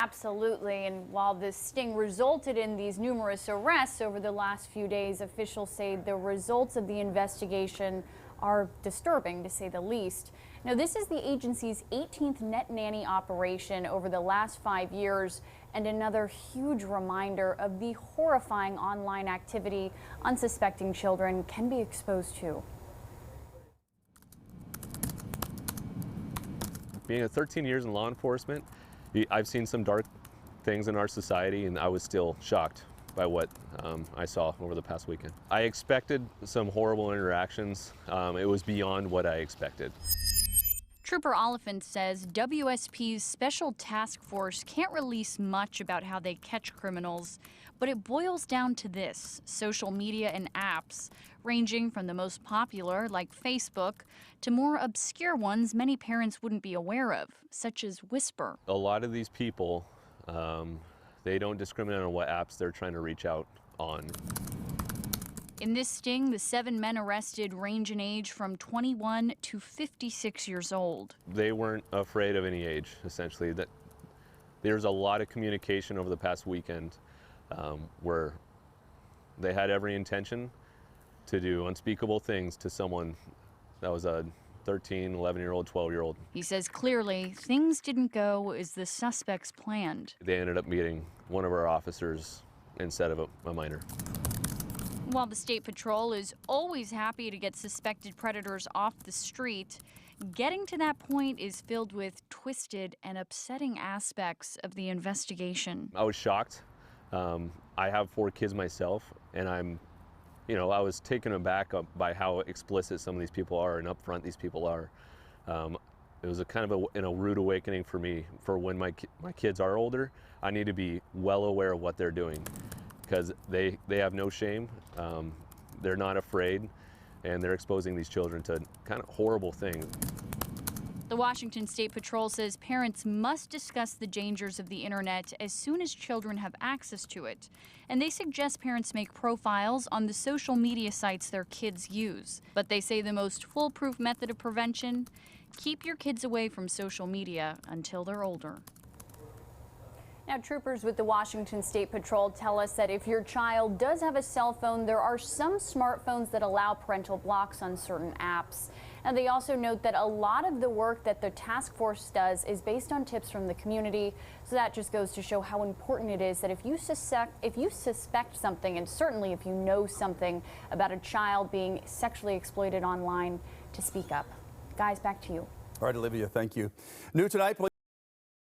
Absolutely, and while this sting resulted in these numerous arrests over the last few days, officials say the results of the investigation are disturbing, to say the least. Now, this is the agency's 18th net nanny operation over the last 5 years, and another huge reminder of the horrifying online activity unsuspecting children can be exposed to. Being 13 years in law enforcement, I've seen some dark things in our society, and I was still shocked by what I saw over the past weekend. I expected some horrible interactions. It was beyond what I expected. Trooper Oliphant says WSP's Special Task Force can't release much about how they catch criminals, but it boils down to this: social media and apps, ranging from the most popular, like Facebook, to more obscure ones many parents wouldn't be aware of, such as Whisper. A lot of these people, they don't discriminate on what apps they're trying to reach out on. In this sting, the 7 men arrested range in age from 21 to 56 years old. They weren't afraid of any age, essentially. There's a lot of communication over the past weekend where they had every intention to do unspeakable things to someone that was a 13, 11-year-old, 12-year-old. He says clearly things didn't go as the suspects planned. They ended up meeting one of our officers instead of a minor. While the State Patrol is always happy to get suspected predators off the street, getting to that point is filled with twisted and upsetting aspects of the investigation. I was shocked. I have 4 kids myself, and I was taken aback by how explicit some of these people are and upfront these people are. It was a kind of a rude awakening for me. For when my kids are older, I need to be well aware of what they're doing, because they have no shame. They're not afraid, and they're exposing these children to kind of horrible things. The Washington State Patrol says parents must discuss the dangers of the internet as soon as children have access to it. And they suggest parents make profiles on the social media sites their kids use. But they say the most foolproof method of prevention: keep your kids away from social media until they're older. Now, troopers with the Washington State Patrol tell us that if your child does have a cell phone, there are some smartphones that allow parental blocks on certain apps. And they also note that a lot of the work that the task force does is based on tips from the community. So that just goes to show how important it is that if you suspect something, and certainly if you know something about a child being sexually exploited online, to speak up. Guys, back to you. All right, Olivia, thank you. New tonight, police